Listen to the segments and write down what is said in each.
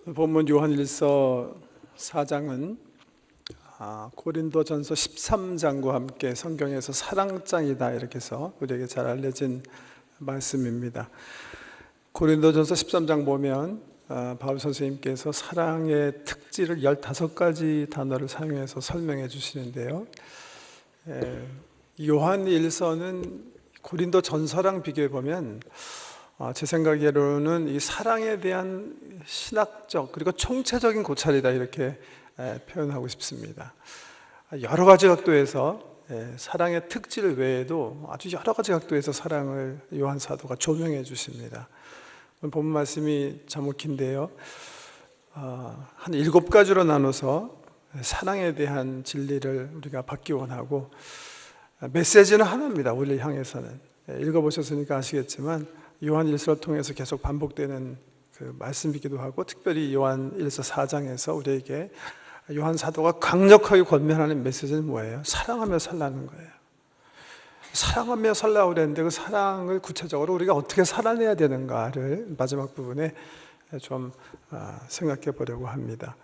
본문 요한일서 4장은 고린도전서 13장과 함께 성경에서 사랑장이다 이렇게 해서 우리에게 잘 알려진 말씀입니다. 고린도전서 13장 보면 바울 선생님께서 사랑의 특질을 15가지 단어를 사용해서 설명해 주시는데요. 요한일서는 고린도전서랑 비교해 보면 제 생각으로는 이 사랑에 대한 신학적 그리고 총체적인 고찰이다 이렇게 표현하고 싶습니다. 여러 가지 각도에서 사랑의 특질 외에도 아주 여러 가지 각도에서 사랑을 요한 사도가 조명해 주십니다. 본 말씀이 참 긴데요, 한 7가지로 나눠서 사랑에 대한 진리를 우리가 받기 원하고, 메시지는 하나입니다. 우리를 향해서는. 읽어보셨으니까 아시겠지만 요한일서를 통해서 계속 반복되는 그 말씀이기도 하고, 특별히 요한일서 4장에서 우리에게 요한 사도가 강력하게 권면하는 메시지는 뭐예요? 사랑하며 살라는 거예요. 사랑하며 살라고 그랬는데 그 사랑을 구체적으로 우리가 어떻게 살아내야 되는가를 마지막 부분에 좀 생각해 보려고 합니다.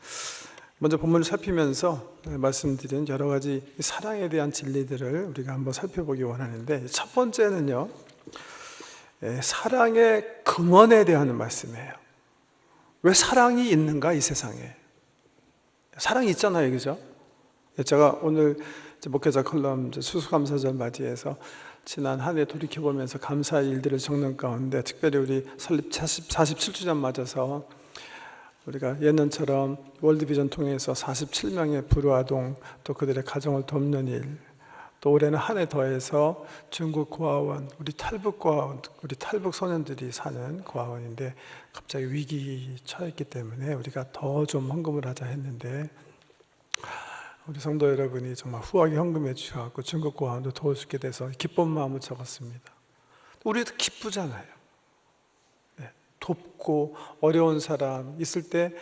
먼저 본문을 살피면서 말씀드린 여러 가지 사랑에 대한 진리들을 우리가 한번 살펴보기 원하는데, 첫 번째는요, 사랑의 근원에 대한 말씀이에요. 왜 사랑이 있는가 이 세상에? 사랑이 있잖아요, 그죠? 제가 오늘 목회자 컬럼 수수감사절 맞이해서 지난 한 해 돌이켜보면서 감사의 일들을 적는 가운데, 특별히 우리 설립 47주년 맞아서 우리가 예년처럼 월드비전 통해서 47명의 불우아동 또 그들의 가정을 돕는 일, 또 올해는 한 해 더해서 중국 고아원, 우리 탈북 고아원, 우리 탈북 소년들이 사는 고아원인데 갑자기 위기 처했기 때문에 우리가 더 좀 헌금을 하자 했는데, 우리 성도 여러분이 정말 후하게 헌금해 주셔서 중국 고아원도 도울 수 있게 돼서 기쁜 마음을 적었습니다. 우리도 기쁘잖아요. 돕고 어려운 사람 있을 때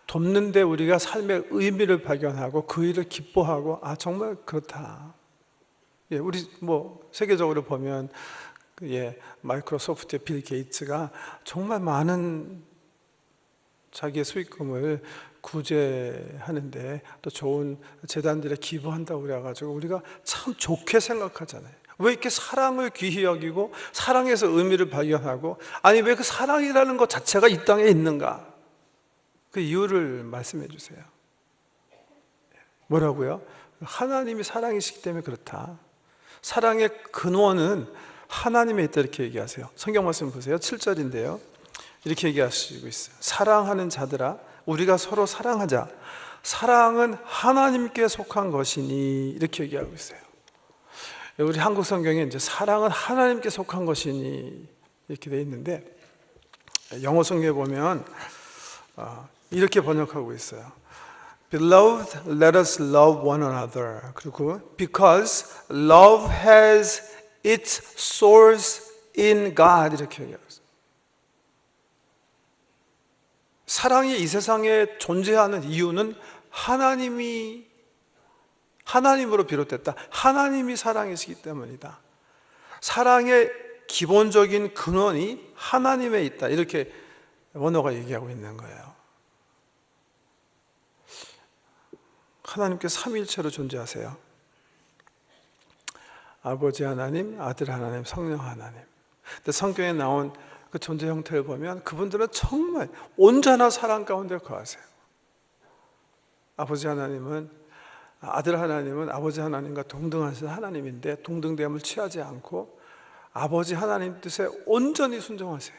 돕는데 우리가 삶의 의미를 발견하고 그 일을 기뻐하고, 정말 그렇다. 우리 세계적으로 보면 마이크로소프트의 빌 게이츠가 정말 많은 자기의 수익금을 구제하는데 또 좋은 재단들에 기부한다고 그래가지고 우리가 참 좋게 생각하잖아요. 왜 이렇게 사랑을 귀히 여기고 사랑에서 의미를 발견하고, 왜 그 사랑이라는 것 자체가 이 땅에 있는가? 그 이유를 말씀해 주세요. 뭐라고요? 하나님이 사랑이시기 때문에 그렇다. 사랑의 근원은 하나님에 있다 이렇게 얘기하세요. 성경 말씀 보세요. 7절인데요. 이렇게 얘기하시고 있어요. 사랑하는 자들아, 우리가 서로 사랑하자. 사랑은 하나님께 속한 것이니 이렇게 얘기하고 있어요. 우리 한국 성경에 이제 사랑은 하나님께 속한 것이니 이렇게 돼 있는데, 영어 성경에 보면 이렇게 번역하고 있어요. Beloved, let us love one another. 그리고 because love has its source in God 이렇게 얘기하고 있어요. 사랑이 이 세상에 존재하는 이유는 하나님으로 비롯됐다. 하나님이 사랑이시기 때문이다. 사랑의 기본적인 근원이 하나님에 있다. 이렇게 원어가 얘기하고 있는 거예요. 하나님께 삼위일체로 존재하세요. 아버지 하나님, 아들 하나님, 성령 하나님. 근데 성경에 나온 그 존재 형태를 보면 그분들은 정말 온전한 사랑 가운데 거하세요. 아버지 하나님은, 아들 하나님은 아버지 하나님과 동등하신 하나님인데 동등됨을 취하지 않고 아버지 하나님 뜻에 온전히 순종하세요.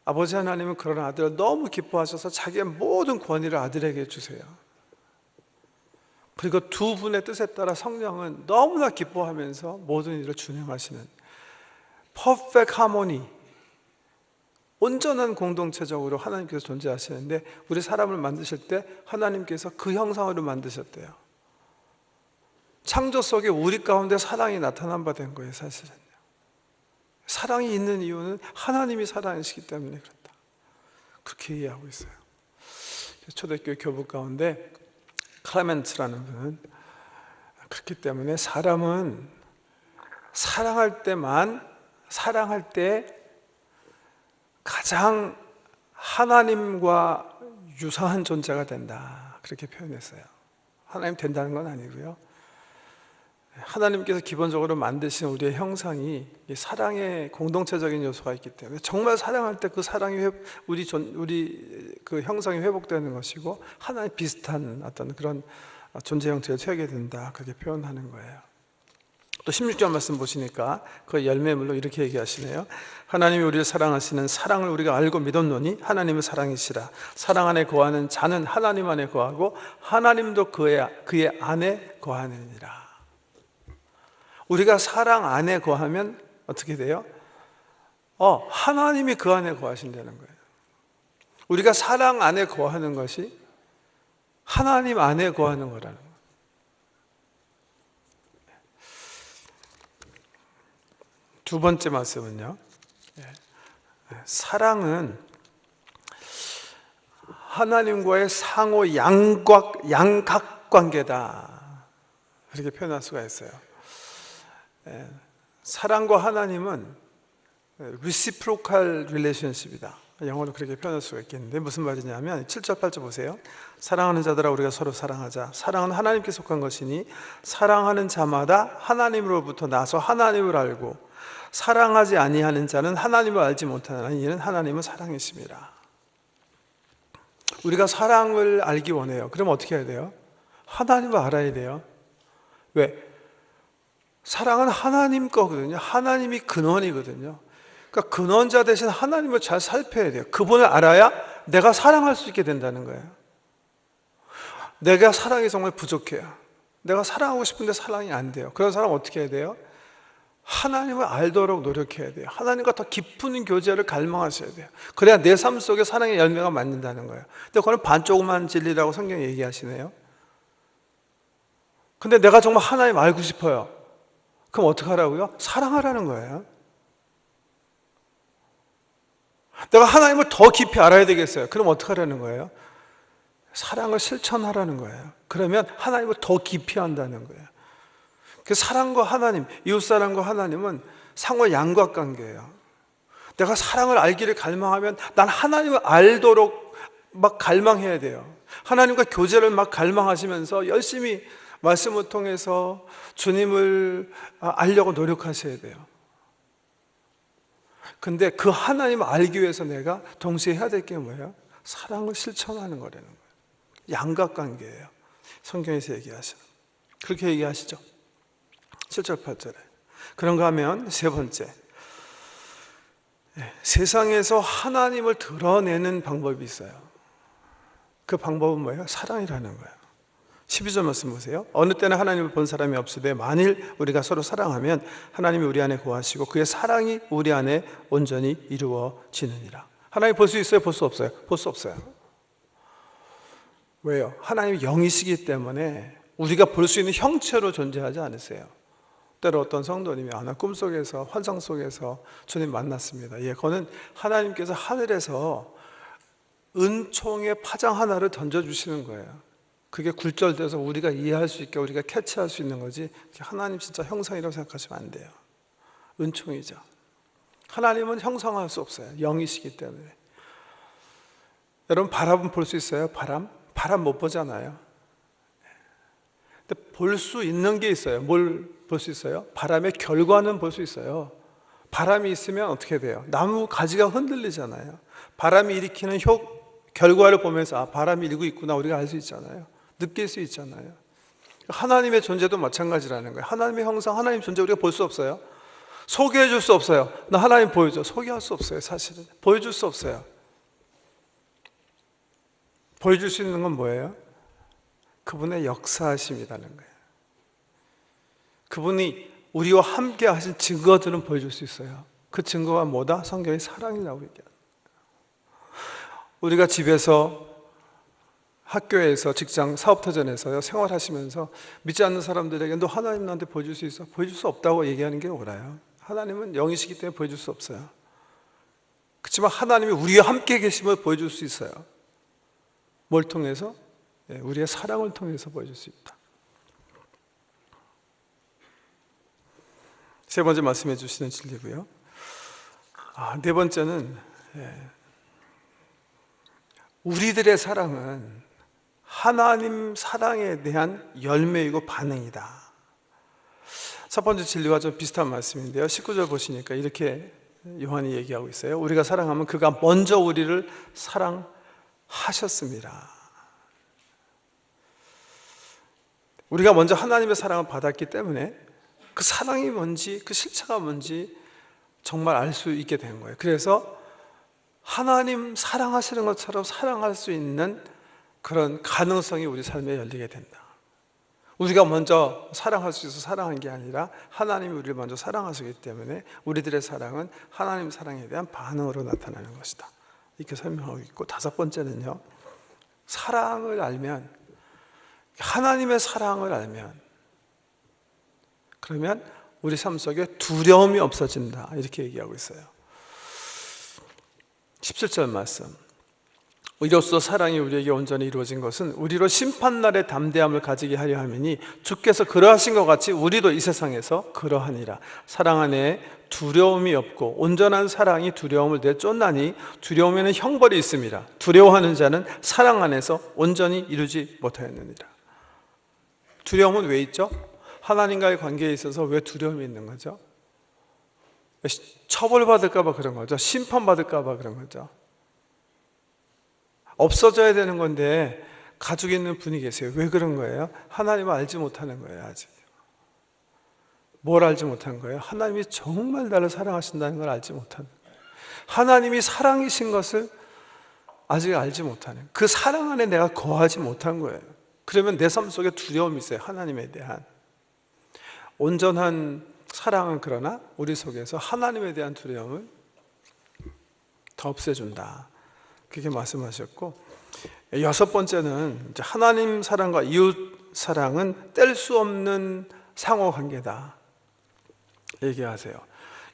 아버지 하나님은 그런 아들을 너무 기뻐하셔서 자기의 모든 권위를 아들에게 주세요. 그리고 두 분의 뜻에 따라 성령은 너무나 기뻐하면서 모든 일을 준행하시는 퍼펙트 하모니, 온전한 공동체적으로 하나님께서 존재하시는데, 우리 사람을 만드실 때 하나님께서 그 형상으로 만드셨대요. 창조 속에 우리 가운데 사랑이 나타난 바 된 거예요. 사실은요, 사랑이 있는 이유는 하나님이 사랑이시기 때문에 그렇다. 그렇게 이해하고 있어요. 초대교회 교부 가운데 클레멘트라는 분은 그렇기 때문에 사람은 사랑할 때 가장 하나님과 유사한 존재가 된다, 그렇게 표현했어요. 하나님 된다는 건 아니고요. 하나님께서 기본적으로 만드신 우리의 형상이 이 사랑의 공동체적인 요소가 있기 때문에 정말 사랑할 때 그 사랑이 우리 그 형상이 회복되는 것이고 하나님 비슷한 어떤 그런 존재 형태를 취하게 된다, 그렇게 표현하는 거예요. 또 16절 말씀 보시니까 그 열매물로 이렇게 얘기하시네요. 하나님이 우리를 사랑하시는 사랑을 우리가 알고 믿었노니 하나님은 사랑이시라. 사랑 안에 거하는 자는 하나님 안에 거하고 하나님도 그의 안에 거하느니라. 우리가 사랑 안에 거하면 어떻게 돼요? 하나님이 그 안에 거하신다는 거예요. 우리가 사랑 안에 거하는 것이 하나님 안에 거하는 거라는 거예요. 두 번째 말씀은요, 사랑은 하나님과의 상호 양각관계다, 그렇게 표현할 수가 있어요. 사랑과 하나님은 reciprocal relationship이다, 영어로 그렇게 표현할 수가 있겠는데 무슨 말이냐면 7절 8절 보세요. 사랑하는 자들아 우리가 서로 사랑하자. 사랑은 하나님께 속한 것이니 사랑하는 자마다 하나님으로부터 나서 하나님을 알고 사랑하지 아니하는 자는 하나님을 알지 못하나니 이는 하나님은 사랑이심이라. 우리가 사랑을 알기 원해요. 그럼 어떻게 해야 돼요? 하나님을 알아야 돼요. 왜? 사랑은 하나님 거거든요. 하나님이 근원이거든요. 그러니까 근원자 대신 하나님을 잘 살펴야 돼요. 그분을 알아야 내가 사랑할 수 있게 된다는 거예요. 내가 사랑이 정말 부족해요. 내가 사랑하고 싶은데 사랑이 안 돼요. 그런 사람 어떻게 해야 돼요? 하나님을 알도록 노력해야 돼요. 하나님과 더 깊은 교제를 갈망하셔야 돼요. 그래야 내 삶 속에 사랑의 열매가 맺는다는 거예요. 근데 그건 반조그만 진리라고 성경이 얘기하시네요. 근데 내가 정말 하나님 알고 싶어요. 그럼 어떻게 하라고요? 사랑하라는 거예요. 내가 하나님을 더 깊이 알아야 되겠어요. 그럼 어떻게 하라는 거예요? 사랑을 실천하라는 거예요. 그러면 하나님을 더 깊이 한다는 거예요. 그 사랑과 하나님, 이웃사랑과 하나님은 상호 양각관계예요. 내가 사랑을 알기를 갈망하면 난 하나님을 알도록 막 갈망해야 돼요. 하나님과 교제를 막 갈망하시면서 열심히 말씀을 통해서 주님을 알려고 노력하셔야 돼요. 근데 그 하나님을 알기 위해서 내가 동시에 해야 될 게 뭐예요? 사랑을 실천하는 거라는 거예요. 양각관계예요. 성경에서 얘기하시는. 그렇게 얘기하시죠. 7절 8절에. 그런가 하면 세 번째, 세상에서 하나님을 드러내는 방법이 있어요. 그 방법은 뭐예요? 사랑이라는 거예요. 12절 말씀 보세요. 어느 때는 하나님을 본 사람이 없으되 만일 우리가 서로 사랑하면 하나님이 우리 안에 거하시고 그의 사랑이 우리 안에 온전히 이루어지느니라. 하나님 볼 수 있어요? 볼 수 없어요? 볼 수 없어요. 왜요? 하나님이 영이시기 때문에 우리가 볼 수 있는 형체로 존재하지 않으세요. 때로 어떤 성도님이 나 꿈속에서 환상 속에서 주님 만났습니다. 그거는 하나님께서 하늘에서 은총의 파장 하나를 던져주시는 거예요. 그게 굴절돼서 우리가 이해할 수 있게 우리가 캐치할 수 있는 거지, 하나님 진짜 형상이라고 생각하시면 안 돼요. 은총이죠. 하나님은 형상화할 수 없어요. 영이시기 때문에. 여러분 바람은 볼 수 있어요? 바람 못 보잖아요. 근데 볼 수 있는 게 있어요. 뭘 볼 수 있어요? 바람의 결과는 볼 수 있어요. 바람이 있으면 어떻게 돼요? 나무 가지가 흔들리잖아요. 바람이 일으키는 결과를 보면서 바람이 일고 있구나 우리가 알 수 있잖아요. 느낄 수 있잖아요. 하나님의 존재도 마찬가지라는 거예요. 하나님의 형상, 하나님 존재 우리가 볼 수 없어요. 소개해 줄 수 없어요. 나 하나님 보여줘. 소개할 수 없어요. 사실은 보여줄 수 없어요. 보여줄 수 있는 건 뭐예요? 그분의 역사하심이라는 거예요. 그분이 우리와 함께 하신 증거들은 보여줄 수 있어요. 그 증거가 뭐다? 성경의 사랑이라고 얘기합니다. 우리가 집에서, 학교에서, 직장, 사업터전에서 생활하시면서 믿지 않는 사람들에게 너 하나님 나한테 보여줄 수 있어? 보여줄 수 없다고 얘기하는 게 옳아요. 하나님은 영이시기 때문에 보여줄 수 없어요. 그렇지만 하나님이 우리와 함께 계심을 보여줄 수 있어요. 뭘 통해서? 우리의 사랑을 통해서 보여줄 수 있다. 세 번째 말씀해 주시는 진리고요. 네 번째는 우리들의 사랑은 하나님 사랑에 대한 열매이고 반응이다. 첫 번째 진리와 좀 비슷한 말씀인데요. 19절 보시니까 이렇게 요한이 얘기하고 있어요. 우리가 사랑하면 그가 먼저 우리를 사랑하셨습니다. 우리가 먼저 하나님의 사랑을 받았기 때문에 그 사랑이 뭔지, 그 실체가 뭔지 정말 알 수 있게 된 거예요. 그래서 하나님 사랑하시는 것처럼 사랑할 수 있는 그런 가능성이 우리 삶에 열리게 된다. 우리가 먼저 사랑할 수 있어서 사랑한 게 아니라 하나님이 우리를 먼저 사랑하시기 때문에 우리들의 사랑은 하나님 사랑에 대한 반응으로 나타나는 것이다. 이렇게 설명하고 있고, 다섯 번째는요, 사랑을 알면, 하나님의 사랑을 알면, 그러면 우리 삶 속에 두려움이 없어진다. 이렇게 얘기하고 있어요. 17절 말씀. 이로써 사랑이 우리에게 온전히 이루어진 것은 우리로 심판날의 담대함을 가지게 하려 함이니 주께서 그러하신 것 같이 우리도 이 세상에서 그러하니라. 사랑 안에 두려움이 없고 온전한 사랑이 두려움을 내쫓나니 두려움에는 형벌이 있습니다. 두려워하는 자는 사랑 안에서 온전히 이루지 못하였느니라. 두려움은 왜 있죠? 하나님과의 관계에 있어서 왜 두려움이 있는 거죠? 처벌받을까 봐 그런 거죠. 심판받을까 봐 그런 거죠. 없어져야 되는 건데 가지고 있는 분이 계세요. 왜 그런 거예요? 하나님을 알지 못하는 거예요. 아직. 뭘 알지 못한 거예요? 하나님이 정말 나를 사랑하신다는 걸 알지 못하는 거예요. 하나님이 사랑이신 것을 아직 알지 못하는, 그 사랑 안에 내가 거하지 못한 거예요. 그러면 내 삶 속에 두려움이 있어요. 하나님에 대한. 온전한 사랑은 그러나 우리 속에서 하나님에 대한 두려움을 더 없애준다. 그렇게 말씀하셨고, 여섯 번째는 하나님 사랑과 이웃 사랑은 뗄 수 없는 상호관계다 얘기하세요.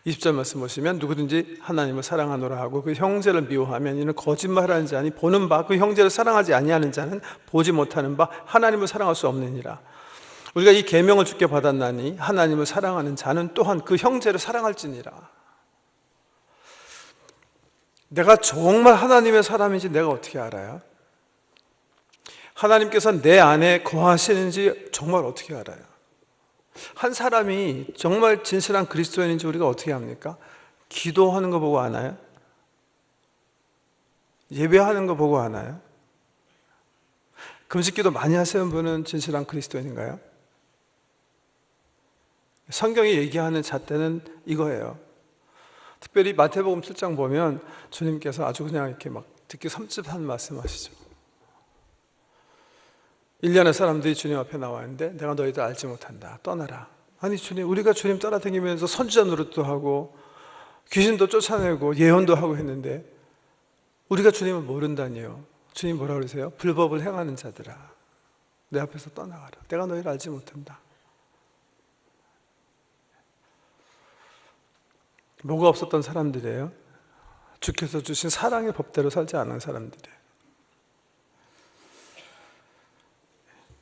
20절 말씀 보시면 누구든지 하나님을 사랑하노라 하고 그 형제를 미워하면 이는 거짓말하는 자니 보는 바 그 형제를 사랑하지 아니하는 자는 보지 못하는 바 하나님을 사랑할 수 없느니라. 우리가 이 계명을 주께 받았나니 하나님을 사랑하는 자는 또한 그 형제를 사랑할지니라. 내가 정말 하나님의 사람인지 내가 어떻게 알아요? 하나님께서 내 안에 거하시는지 정말 어떻게 알아요? 한 사람이 정말 진실한 그리스도인인지 우리가 어떻게 합니까? 기도하는 거 보고 아나요? 예배하는 거 보고 아나요? 금식기도 많이 하시는 분은 진실한 그리스도인인가요? 성경이 얘기하는 잣대는 이거예요. 특별히 마태복음 7장 보면 주님께서 아주 그냥 이렇게 막 듣기 섬찟한 말씀하시죠. 1년의 사람들이 주님 앞에 나와 있는데 내가 너희들 알지 못한다. 떠나라. 아니 주님, 우리가 주님 따라다니면서 선지자 노릇도 하고 귀신도 쫓아내고 예언도 하고 했는데 우리가 주님을 모른다니요. 주님 뭐라 그러세요? 불법을 행하는 자들아, 내 앞에서 떠나가라. 내가 너희를 알지 못한다. 뭐가 없었던 사람들이에요? 주께서 주신 사랑의 법대로 살지 않은 사람들이에요.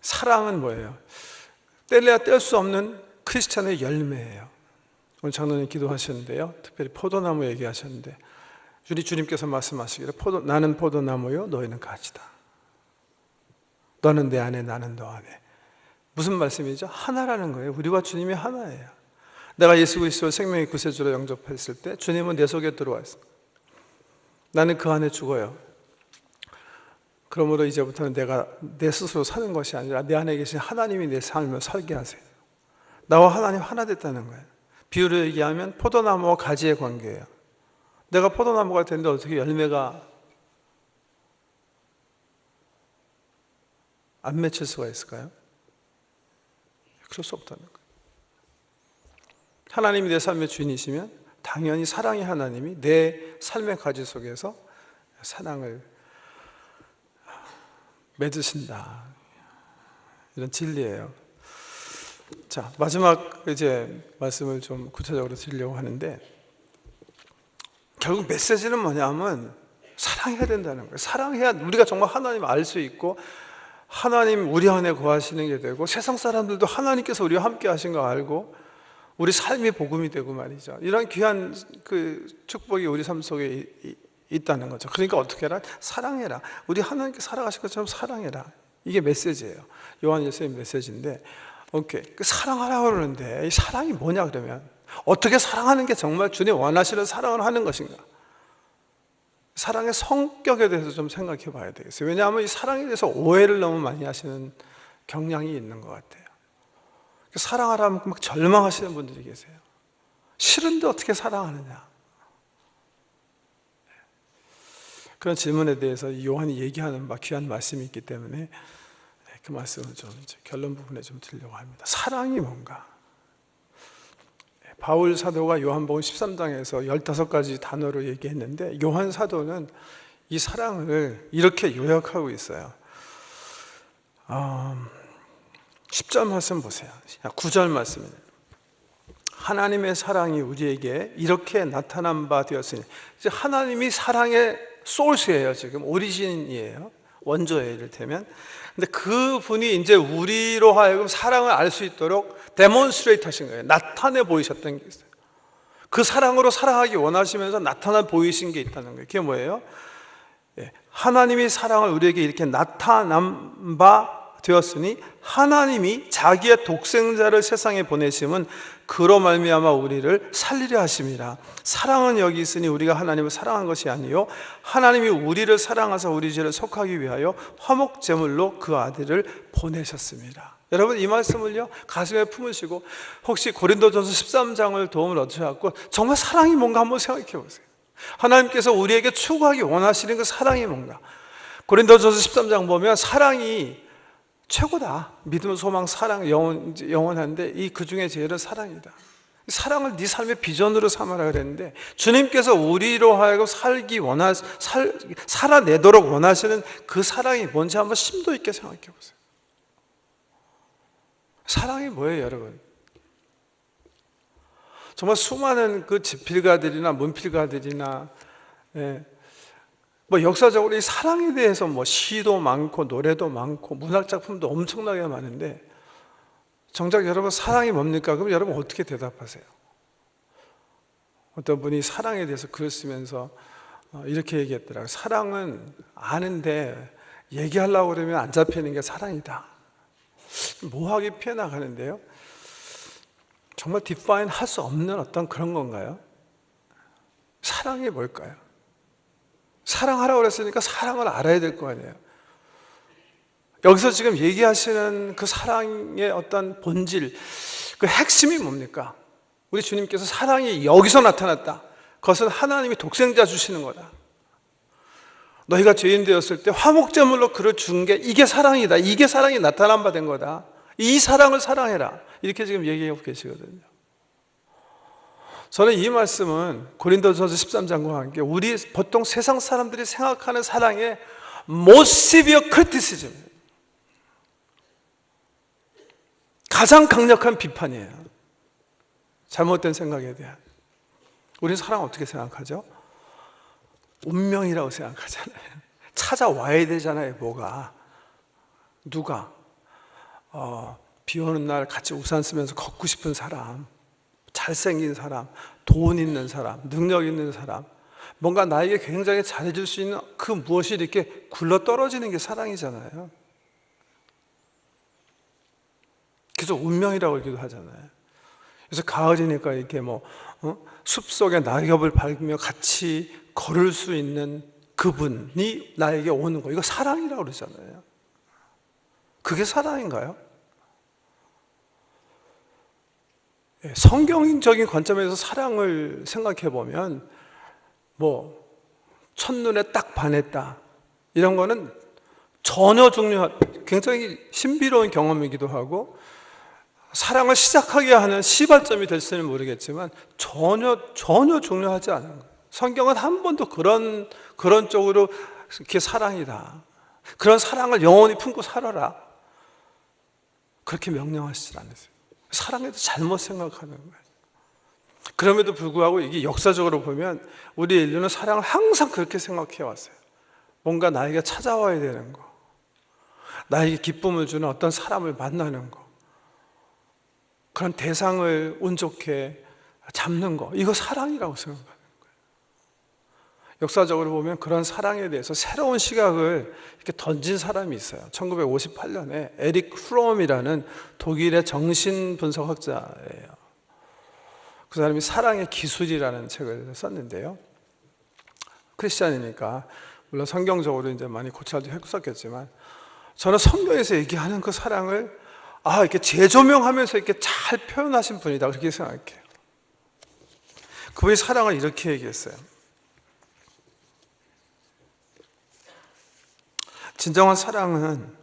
사랑은 뭐예요? 뗄래야 뗄 수 없는 크리스찬의 열매예요. 오늘 장로님 기도하셨는데요, 특별히 포도나무 얘기하셨는데 우리 주님께서 말씀하시기를 나는 포도나무요 너희는 가지다. 너는 내 안에 나는 너 안에. 무슨 말씀이죠? 하나라는 거예요. 우리와 주님이 하나예요. 내가 예수 그리스도를 생명의 구세주로 영접했을 때 주님은 내 속에 들어와 있어요. 나는 그 안에 죽어요. 그러므로 이제부터는 내가 내 스스로 사는 것이 아니라 내 안에 계신 하나님이 내 삶을 살게 하세요. 나와 하나님 하나 됐다는 거예요. 비유를 얘기하면 포도나무와 가지의 관계예요. 내가 포도나무가 됐는데 어떻게 열매가 안 맺힐 수가 있을까요? 그럴 수 없다는 거예요. 하나님이 내 삶의 주인이시면 당연히 사랑의 하나님이 내 삶의 가지 속에서 사랑을 맺으신다. 이런 진리예요. 자, 마지막 이제 말씀을 좀 구체적으로 드리려고 하는데, 결국 메시지는 뭐냐면 사랑해야 된다는 거예요. 사랑해야 우리가 정말 하나님을 알 수 있고 하나님 우리 안에 거하시는 게 되고 세상 사람들도 하나님께서 우리와 함께 하신 거 알고 우리 삶이 복음이 되고 말이죠. 이런 귀한 그 축복이 우리 삶 속에 있다는 거죠. 그러니까 어떻게 해라? 사랑해라. 우리 하나님께 살아가실 것처럼 사랑해라. 이게 메시지예요. 요한일서의 메시지인데, 오케이. 그 사랑하라고 그러는데 이 사랑이 뭐냐 그러면 어떻게 사랑하는 게 정말 주님 원하시는 사랑을 하는 것인가? 사랑의 성격에 대해서 좀 생각해 봐야 되겠어요. 왜냐하면 이 사랑에 대해서 오해를 너무 많이 하시는 경향이 있는 것 같아요. 사랑하라면 막 절망하시는 분들이 계세요. 싫은데 어떻게 사랑하느냐? 그런 질문에 대해서 요한이 얘기하는 귀한 말씀이 있기 때문에 그 말씀을 좀 결론 부분에 좀 드리려고 합니다. 사랑이 뭔가? 바울 사도가 요한복음 13장에서 15가지 단어로 얘기했는데 요한 사도는 이 사랑을 이렇게 요약하고 있어요. 10절 말씀 보세요. 9절 말씀입니다. 하나님의 사랑이 우리에게 이렇게 나타난 바 되었으니, 이제 하나님이 사랑의 소스예요. 지금 오리진이에요. 원조예요, 이를테면. 근데 그 분이 이제 우리로 하여금 사랑을 알 수 있도록 데몬스트레이트 하신 거예요. 나타내 보이셨던 게 있어요. 그 사랑으로 살아가기 원하시면서 나타나 보이신 게 있다는 거예요. 그게 뭐예요? 하나님이 사랑을 우리에게 이렇게 나타난 바 되었으니 하나님이 자기의 독생자를 세상에 보내심은 그로 말미암아 우리를 살리려 하심이라. 사랑은 여기 있으니 우리가 하나님을 사랑한 것이 아니요 하나님이 우리를 사랑하사 우리 죄를 속하기 위하여 화목 제물로 그 아들을 보내셨습니다. 여러분, 이 말씀을요 가슴에 품으시고 혹시 고린도전서 13장을 도움을 얻으셔서 정말 사랑이 뭔가 한번 생각해 보세요. 하나님께서 우리에게 추구하기 원하시는 그 사랑이 뭔가. 고린도전서 13장 보면 사랑이 최고다. 믿음, 소망, 사랑, 영원한데 이 그 중에 제일은 사랑이다. 사랑을 네 삶의 비전으로 삼아라 그랬는데 주님께서 우리로 하여금 살아내도록 원하시는 그 사랑이 뭔지 한번 심도 있게 생각해 보세요. 사랑이 뭐예요, 여러분? 정말 수많은 그 집필가들이나 문필가들이나 뭐 역사적으로 이 사랑에 대해서 뭐 시도 많고 노래도 많고 문학 작품도 엄청나게 많은데 정작 여러분 사랑이 뭡니까? 그럼 여러분 어떻게 대답하세요? 어떤 분이 사랑에 대해서 글을 쓰면서 이렇게 얘기했더라고요. 사랑은 아는데 얘기하려고 그러면 안 잡히는 게 사랑이다. 모호하게 표현하는데요. 정말 디파인 할 수 없는 어떤 그런 건가요? 사랑이 뭘까요? 사랑하라고 그랬으니까 사랑을 알아야 될 거 아니에요. 여기서 지금 얘기하시는 그 사랑의 어떤 본질, 그 핵심이 뭡니까? 우리 주님께서 사랑이 여기서 나타났다. 그것은 하나님이 독생자 주시는 거다. 너희가 죄인 되었을 때 화목제물로 그를 준 게 이게 사랑이다. 이게 사랑이 나타난 바 된 거다. 이 사랑을 사랑해라. 이렇게 지금 얘기하고 계시거든요. 저는 이 말씀은 고린도전서 13장과 함께 우리 보통 세상 사람들이 생각하는 사랑의 most severe criticism, 가장 강력한 비판이에요. 잘못된 생각에 대한. 우리는 사랑 어떻게 생각하죠? 운명이라고 생각하잖아요. 찾아와야 되잖아요. 뭐가 누가 비 오는 날 같이 우산 쓰면서 걷고 싶은 사람, 잘생긴 사람, 돈 있는 사람, 능력 있는 사람, 뭔가 나에게 굉장히 잘해줄 수 있는 그 무엇이 이렇게 굴러 떨어지는 게 사랑이잖아요. 그래서 운명이라고 얘기도 하잖아요. 그래서 가을이니까 이렇게 숲속에 낙엽을 밟으며 같이 걸을 수 있는 그분이 나에게 오는 거, 이거 사랑이라고 그러잖아요. 그게 사랑인가요? 성경적인 관점에서 사랑을 생각해 보면 첫눈에 딱 반했다 이런 거는 전혀 굉장히 신비로운 경험이기도 하고 사랑을 시작하게 하는 시발점이 될지는 모르겠지만 전혀 중요하지 않은 거예요. 성경은 한 번도 그런 쪽으로 이렇게 사랑이다, 그런 사랑을 영원히 품고 살아라, 그렇게 명령하시지 않으세요. 사랑에도 잘못 생각하는 거예요. 그럼에도 불구하고 이게 역사적으로 보면 우리 인류는 사랑을 항상 그렇게 생각해 왔어요. 뭔가 나에게 찾아와야 되는 거, 나에게 기쁨을 주는 어떤 사람을 만나는 거, 그런 대상을 운 좋게 잡는 거, 이거 사랑이라고 생각하는 거예요. 역사적으로 보면 그런 사랑에 대해서 새로운 시각을 이렇게 던진 사람이 있어요. 1958년에 에릭 프롬이라는 독일의 정신분석학자예요. 그 사람이 사랑의 기술이라는 책을 썼는데요. 크리스찬이니까 물론 성경적으로 이제 많이 고찰도 했었겠지만, 저는 성경에서 얘기하는 그 사랑을 이렇게 재조명하면서 이렇게 잘 표현하신 분이다, 그렇게 생각해요. 그분이 사랑을 이렇게 얘기했어요. 진정한 사랑은,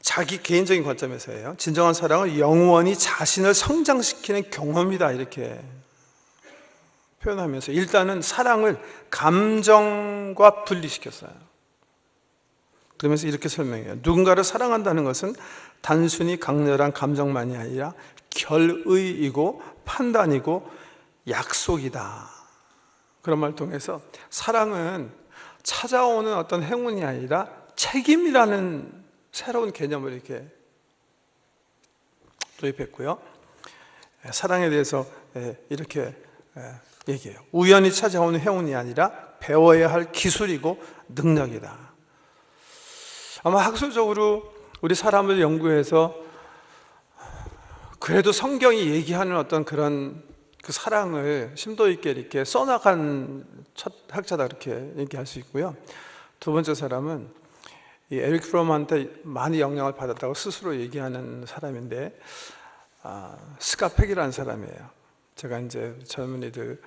자기 개인적인 관점에서예요, 진정한 사랑은 영원히 자신을 성장시키는 경험이다, 이렇게 표현하면서 일단은 사랑을 감정과 분리시켰어요. 그러면서 이렇게 설명해요. 누군가를 사랑한다는 것은 단순히 강렬한 감정만이 아니라 결의이고 판단이고 약속이다. 그런 말을 통해서 사랑은 찾아오는 어떤 행운이 아니라 책임이라는 새로운 개념을 이렇게 도입했고요. 사랑에 대해서 이렇게 얘기해요. 우연히 찾아오는 행운이 아니라 배워야 할 기술이고 능력이다. 아마 학술적으로 우리 사람을 연구해서 그래도 성경이 얘기하는 어떤 그런 그 사랑을 심도 있게 이렇게 써나간 첫 학자다, 그렇게 얘기할 수 있고요. 두 번째 사람은 이 에릭 프롬한테 많이 영향을 받았다고 스스로 얘기하는 사람인데, 스캇 팩이라는 사람이에요. 제가 이제 젊은이들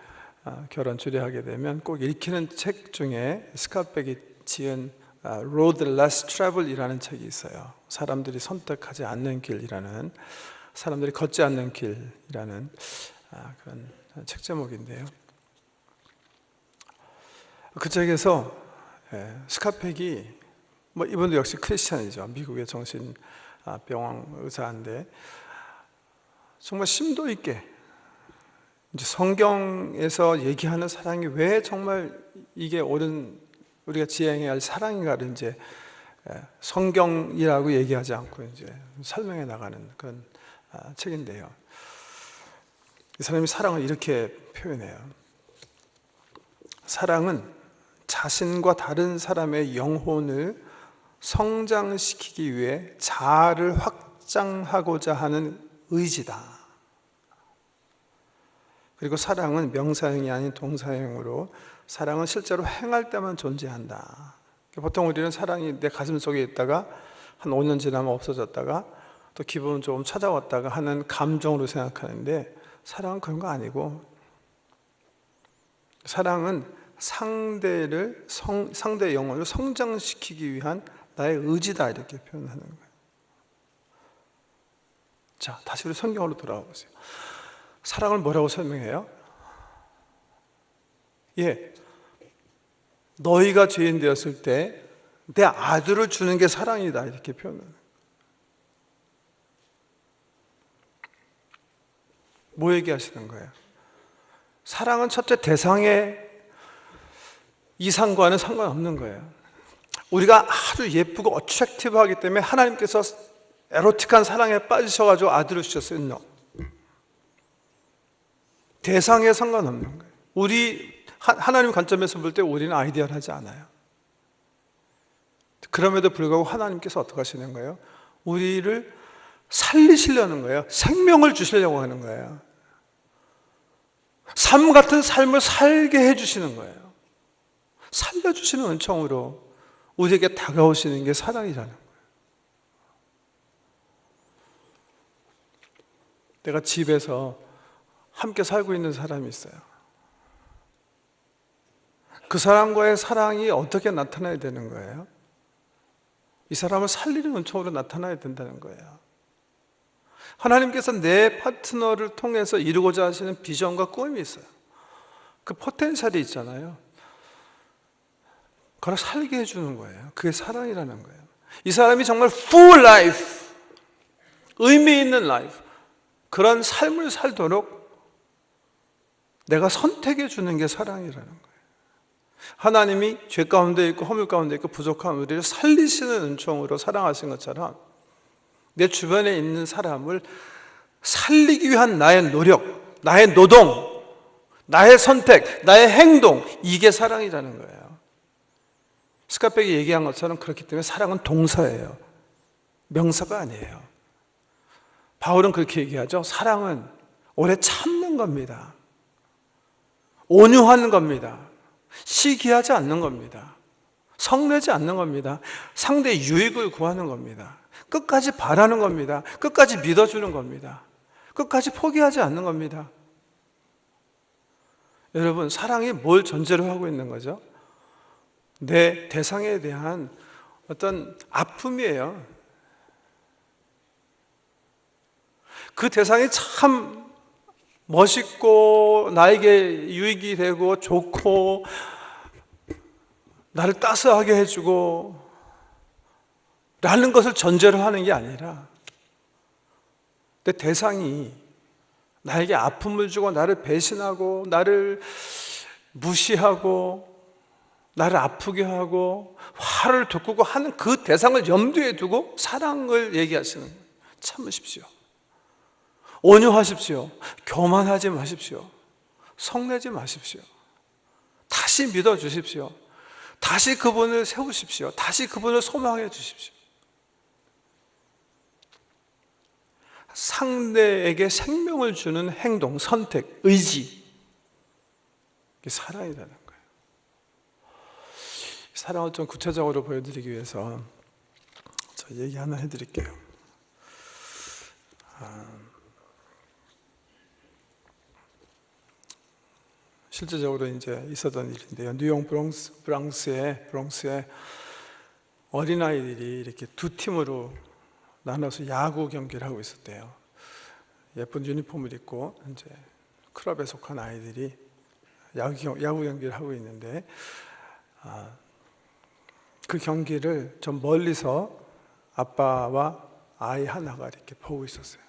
결혼 주례하게 되면 꼭 읽히는 책 중에 스캇 팩이 지은 Road Less Travel이라는 책이 있어요. 사람들이 선택하지 않는 길이라는, 사람들이 걷지 않는 길이라는 그런 책 제목인데요. 그 책에서 스캇 팩이, 이분도 역시 크리스찬이죠. 미국의 정신병원 의사인데 정말 심도 있게 이제 성경에서 얘기하는 사랑이 왜 정말 이게 옳은, 우리가 지향해야 할 사랑인가를 이제 성경이라고 얘기하지 않고 이제 설명해 나가는 그런 책인데요. 이 사람이 사랑을 이렇게 표현해요. 사랑은 자신과 다른 사람의 영혼을 성장시키기 위해 자아를 확장하고자 하는 의지다. 그리고 사랑은 명사형이 아닌 동사형으로 사랑은 실제로 행할 때만 존재한다. 보통 우리는 사랑이 내 가슴 속에 있다가 한 5년 지나면 없어졌다가 또 기분 조금 찾아왔다가 하는 감정으로 생각하는데, 사랑은 그런 거 아니고, 사랑은 상대의 영혼을 성장시키기 위한 나의 의지다, 이렇게 표현하는 거예요. 자, 다시 우리 성경으로 돌아와 보세요. 사랑을 뭐라고 설명해요? 너희가 죄인 되었을 때 내 아들을 주는 게 사랑이다, 이렇게 표현하는 거예요. 뭐 얘기하시는 거예요? 사랑은 첫째 대상의 이상과는 상관없는 거예요. 우리가 아주 예쁘고 어트랙티브하기 때문에 하나님께서 에로틱한 사랑에 빠지셔가지고 아들을 주셨어요. No. 대상에 상관없는 거예요. 하나님 관점에서 볼 때 우리는 아이디얼하지 않아요. 그럼에도 불구하고 하나님께서 어떻게 하시는 거예요? 우리를 살리시려는 거예요. 생명을 주시려고 하는 거예요. 삶 같은 삶을 살게 해주시는 거예요. 살려주시는 은총으로 우리에게 다가오시는 게 사랑이라는 거예요. 내가 집에서 함께 살고 있는 사람이 있어요. 그 사람과의 사랑이 어떻게 나타나야 되는 거예요? 이 사람을 살리는 은총으로 나타나야 된다는 거예요. 하나님께서 내 파트너를 통해서 이루고자 하시는 비전과 꿈이 있어요. 그 포텐셜이 있잖아요. 그걸 살게 해주는 거예요. 그게 사랑이라는 거예요. 이 사람이 정말 full life, 의미 있는 life, 그런 삶을 살도록 내가 선택해 주는 게 사랑이라는 거예요. 하나님이 죄 가운데 있고 허물 가운데 있고 부족한 우리를 살리시는 은총으로 사랑하신 것처럼 내 주변에 있는 사람을 살리기 위한 나의 노력, 나의 노동, 나의 선택, 나의 행동, 이게 사랑이라는 거예요. 스카백이 얘기한 것처럼 그렇기 때문에 사랑은 동사예요. 명사가 아니에요. 바울은 그렇게 얘기하죠. 사랑은 오래 참는 겁니다. 온유하는 겁니다. 시기하지 않는 겁니다. 성내지 않는 겁니다. 상대의 유익을 구하는 겁니다. 끝까지 바라는 겁니다. 끝까지 믿어주는 겁니다. 끝까지 포기하지 않는 겁니다. 여러분, 사랑이 뭘 전제로 하고 있는 거죠? 내 대상에 대한 어떤 아픔이에요. 그 대상이 참 멋있고 나에게 유익이 되고 좋고 나를 따스하게 해주고 라는 것을 전제로 하는 게 아니라 내 대상이 나에게 아픔을 주고 나를 배신하고 나를 무시하고 나를 아프게 하고 화를 돋구고 하는 그 대상을 염두에 두고 사랑을 얘기하시는 거예요. 참으십시오. 온유하십시오. 교만하지 마십시오. 성내지 마십시오. 다시 믿어주십시오. 다시 그분을 세우십시오. 다시 그분을 소망해 주십시오. 상대에게 생명을 주는 행동, 선택, 의지, 이게 사랑이라는 거예요. 사랑을 좀 구체적으로 보여드리기 위해서 저 얘기 하나 해드릴게요. 실제적으로 이제 있었던 일인데요. 뉴욕 브롱스에 어린아이들이 이렇게 두 팀으로 나눠서 야구 경기를 하고 있었대요. 예쁜 유니폼을 입고 이제 클럽에 속한 아이들이 야구 경기를 하고 있는데 그 경기를 좀 멀리서 아빠와 아이 하나가 이렇게 보고 있었어요.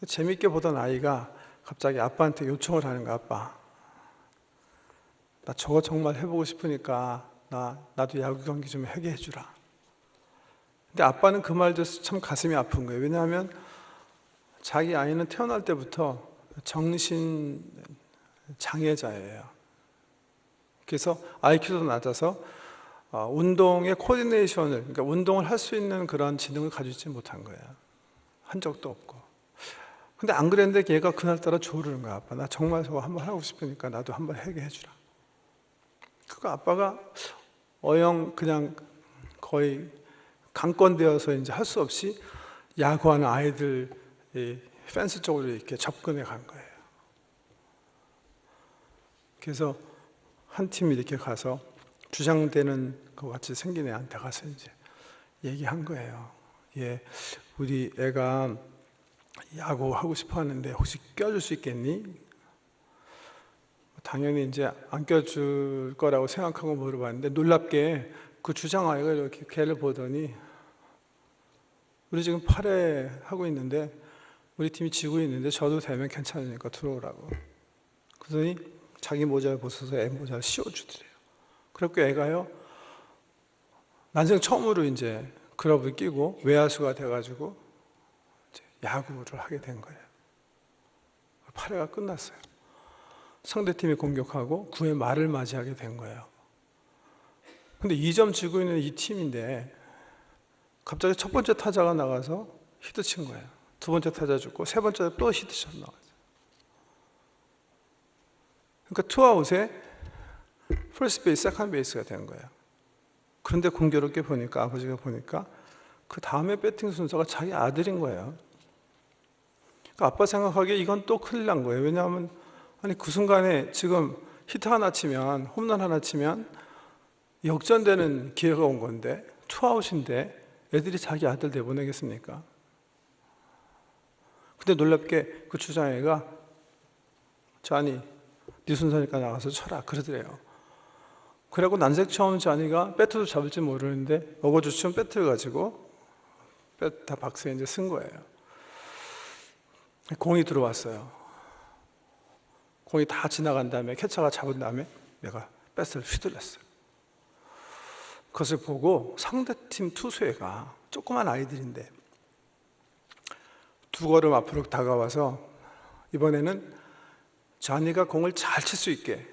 재밌게 보던 아이가 갑자기 아빠한테 요청을 하는 거야. 아빠, 나 저거 정말 해보고 싶으니까 나도 야구 경기 좀 하게 해주라. 근데 아빠는 그 말 듣고 참 가슴이 아픈 거예요. 왜냐하면 자기 아이는 태어날 때부터 정신 장애자예요. 그래서 IQ도 낮아서 운동의 코디네이션을, 그러니까 운동을 할 수 있는 그런 지능을 가지고 있지 못한 거예요. 한 적도 없고. 근데 안 그랬는데 걔가 그날따라 조르는 거야. 아빠, 나 정말 저거 한번 하고 싶으니까 나도 한번 하게 해주라. 그거 아빠가 그냥 거의 강권되어서 이제 할 수 없이 야구하는 아이들 펜스 쪽으로 이렇게 접근해 간 거예요. 그래서 한 팀이 이렇게 가서 주장되는 것 같이 생긴 애한테 가서 이제 얘기한 거예요. 우리 애가 야구 하고 싶어 하는데 혹시 껴줄 수 있겠니? 당연히 이제 안 껴줄 거라고 생각하고 물어봤는데 놀랍게 그 주장 아이가 이렇게 걔를 보더니 우리 지금 8회 하고 있는데 우리 팀이 지고 있는데 져도 되면 괜찮으니까 들어오라고. 그러더니 자기 모자를 벗어서 애 모자를 씌워주더래요. 그래갖고 애가요 난생 처음으로 이제 글러브를 끼고 외야수가 돼가지고 이제 야구를 하게 된 거예요. 8회가 끝났어요. 상대팀이 공격하고 9회 말을 맞이하게 된 거예요. 근데 2점 지고 있는 이 팀인데 갑자기 첫 번째 타자가 나가서 히트 친 거예요. 두 번째 타자 죽고 세 번째 또 히트 쳐 나갔어요. 그러니까 투아웃에 퍼스트 베이스, 세컨드 베이스가 된 거예요. 그런데 공교롭게 보니까 아버지가 보니까 그 다음에 배팅 순서가 자기 아들인 거예요. 그러니까 아빠 생각하기에 이건 또 큰일 난 거예요. 왜냐하면 그 순간에 지금 히트 하나 치면 홈런 하나 치면 역전되는 기회가 온 건데 투아웃인데 애들이 자기 아들 내보내겠습니까? 근데 놀랍게 그 주장애가 자니 네 순서니까 나가서 쳐라 그러더래요. 그래갖고 난색 처음 자니가 배트도 잡을지 모르는데 어거주춤 배트를 가지고 배트 다 박스에 이제 쓴 거예요. 공이 들어왔어요. 공이 다 지나간 다음에 캐쳐가 잡은 다음에 내가 배트를 휘둘렀어요. 그것을 보고 상대팀 투수애가 조그만 아이들인데 두 걸음 앞으로 다가와서 이번에는 자니가 공을 잘 칠 수 있게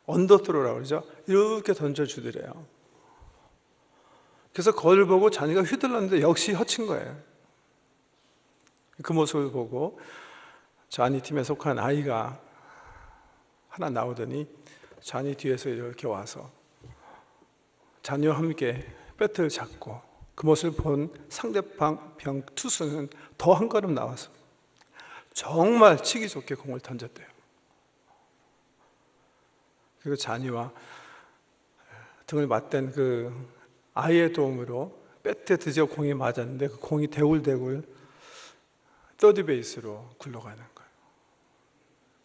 언더트로라고 그러죠. 이렇게 던져주더래요. 그래서 그걸 보고 자니가 휘둘렀는데 역시 허친 거예요. 그 모습을 보고 자니 팀에 속한 아이가 하나 나오더니 자니 뒤에서 이렇게 와서 자니와 함께 배트를 잡고 그 모습을 본 상대방 투수는 더 한 걸음 나와서 정말 치기 좋게 공을 던졌대요. 그리고 자니와 등을 맞댄 그 아이의 도움으로 배트에 드디어 공이 맞았는데 그 공이 대굴대굴 서드 베이스로 굴러가는 거예요.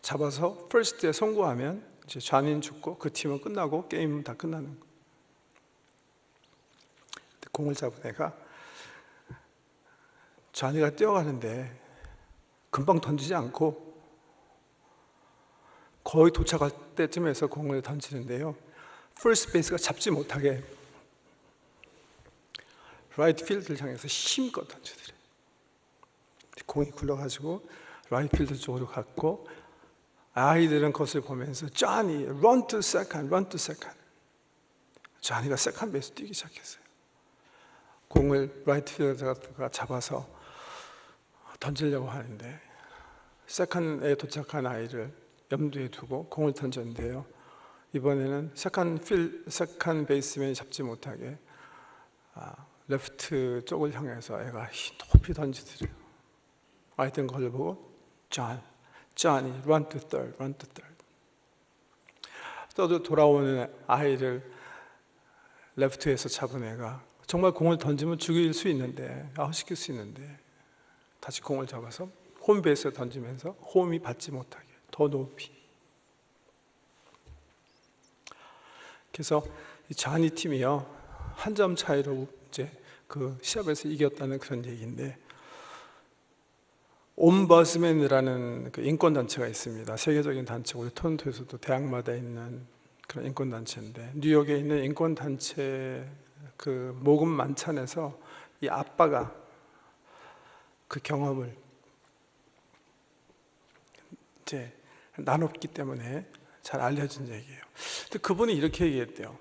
잡아서 퍼스트에 성공하면 이제 자니는 죽고 그 팀은 끝나고 게임은 다 끝나는 거예요. 공을 잡은 애가 자니가 뛰어가는데 금방 던지지 않고 거의 도착할 때쯤에서 공을 던지는데요, 퍼스트 베이스가 잡지 못하게 라이트 필드를 향해서 힘껏 던지더래요. 공이 굴러가지고 라이트 필드 쪽으로 갔고 아이들은 그것을 보면서 Johnny, run to second, run to second. Johnny가 세컨 베이스 뛰기 시작했어요. 공을 라이트 필드가 잡아서 던지려고 하는데 세컨에 도착한 아이를 염두에 두고 공을 던졌는데요, 이번에는 세컨 베이스맨이 잡지 못하게 레프트 쪽을 향해서 애가 높이 던지더래요. 아이들은 그걸 보고 Johnny, run to third, run to third. 또 돌아오는 아이를 레프트에서 잡은 애가 정말 공을 던지면 죽일 수 있는데, 아웃시킬 수 있는데 다시 공을 잡아서 홈베이스에 던지면서 홈이 받지 못하게 더 높이. 그래서 이 자니 팀이요, 한 점 차이로 이제 그 시합에서 이겼다는 그런 얘기인데, 옴버스맨이라는 그 인권단체가 있습니다. 세계적인 단체, 우리 토론토에서도 대학마다 있는 그런 인권단체인데, 뉴욕에 있는 인권단체 그 모금 만찬에서 이 아빠가 그 경험을 이제 나눴기 때문에 잘 알려진 얘기예요. 근데 그분이 이렇게 얘기했대요.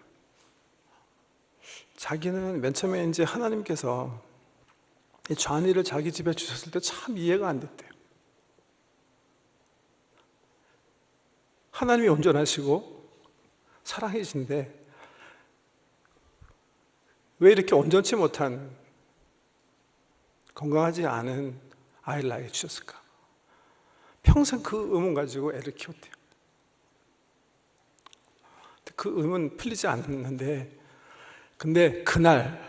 자기는 맨 처음에 이제 하나님께서 이 좌니를 자기 집에 주셨을 때 참 이해가 안 됐대요. 하나님이 온전하시고 사랑이신데 왜 이렇게 온전치 못한, 건강하지 않은 아이를 나에게 주셨을까? 평생 그 의문 가지고 애를 키웠대요. 그 의문 풀리지 않았는데, 근데 그날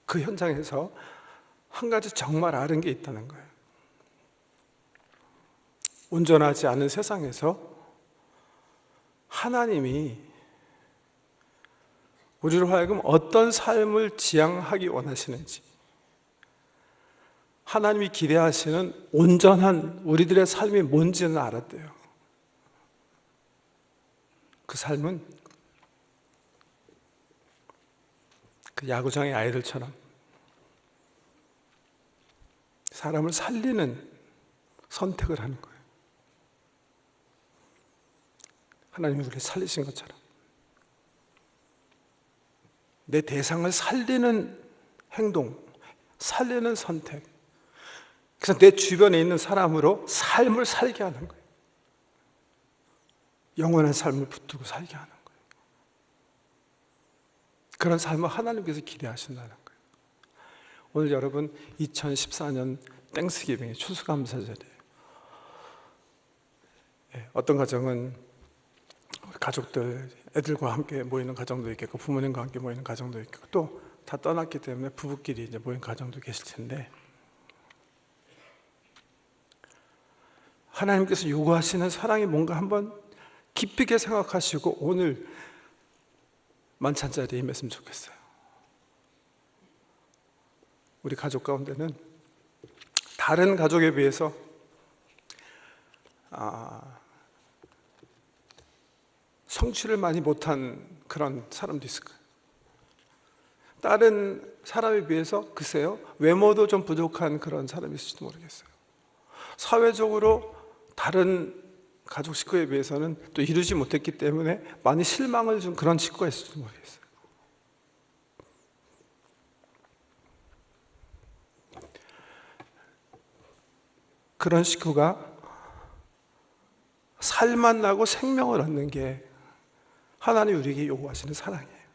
그 현장에서 한 가지 정말 아는 게 있다는 거예요. 온전하지 않은 세상에서 하나님이 우리로 하여금 어떤 삶을 지향하기 원하시는지, 하나님이 기대하시는 온전한 우리들의 삶이 뭔지는 알았대요. 그 삶은 그 야구장의 아이들처럼 사람을 살리는 선택을 하는 거예요. 하나님이 우리를 살리신 것처럼 내 대상을 살리는 행동, 살리는 선택, 그래서 내 주변에 있는 사람으로 삶을 살게 하는 거예요. 영원한 삶을 붙들고 살게 하는 거예요. 그런 삶을 하나님께서 기대하신다는 거예요. 오늘 여러분 2014년 땡스기빙의 추수감사절이에요. 어떤 가정은 가족들, 애들과 함께 모이는 가정도 있겠고 부모님과 함께 모이는 가정도 있겠고 또 다 떠났기 때문에 부부끼리 이제 모인 가정도 계실 텐데, 하나님께서 요구하시는 사랑이 뭔가 한번 깊이 있게 생각하시고 오늘 만찬 자리에 임했으면 좋겠어요. 우리 가족 가운데는 다른 가족에 비해서 성취를 많이 못한 그런 사람도 있을 거예요. 다른 사람에 비해서 글쎄요, 외모도 좀 부족한 그런 사람이 있을지도 모르겠어요. 사회적으로 다른 가족 식구에 비해서는 또 이루지 못했기 때문에 많이 실망을 준 그런 식구가 있을지 모르겠어요. 그런 식구가 살만 나고 생명을 얻는 게 하나님 우리에게 요구하시는 사랑이에요.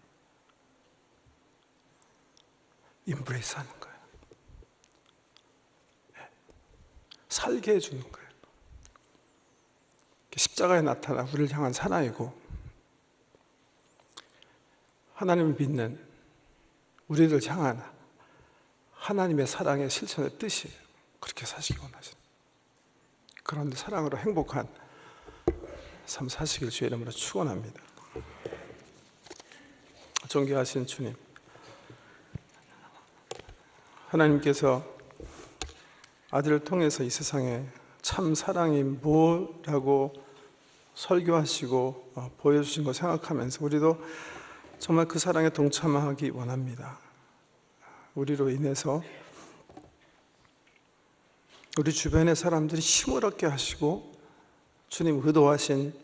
임브레이스 하는 거예요. 살게 해주는 거예요. 십자가에 나타나 우리를 향한 사랑이고, 하나님을 믿는 우리를 향한 하나님의 사랑의 실천의 뜻이에요. 그렇게 사시기 원하시는 그런 사랑으로 행복한 삶 사시길 주의 이름으로 축원합니다. 존귀하신 주님, 하나님께서 아들을 통해서 이 세상에 참 사랑이 뭐라고 설교하시고 보여주신 거 생각하면서 우리도 정말 그 사랑에 동참하기 원합니다. 우리로 인해서 우리 주변의 사람들이 힘을 얻게 하시고 주님 의도하신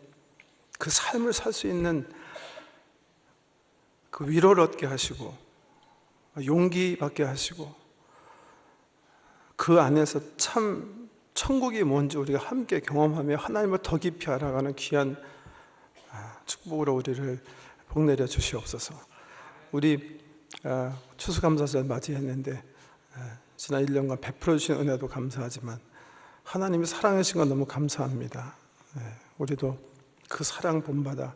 그 삶을 살 수 있는 그 위로를 얻게 하시고 용기 받게 하시고 그 안에서 참 천국이 뭔지 우리가 함께 경험하며 하나님을 더 깊이 알아가는 귀한 축복으로 우리를 복내려 주시옵소서. 우리 추수감사절 맞이했는데 지난 1년간 베풀어 주신 은혜도 감사하지만 하나님이 사랑해 주신 건 너무 감사합니다. 우리도 그 사랑 본받아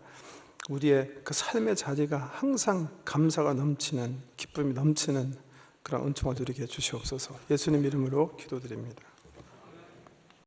우리의 그 삶의 자리가 항상 감사가 넘치는, 기쁨이 넘치는 그런 은총을 누리게 해주시옵소서. 예수님 이름으로 기도드립니다.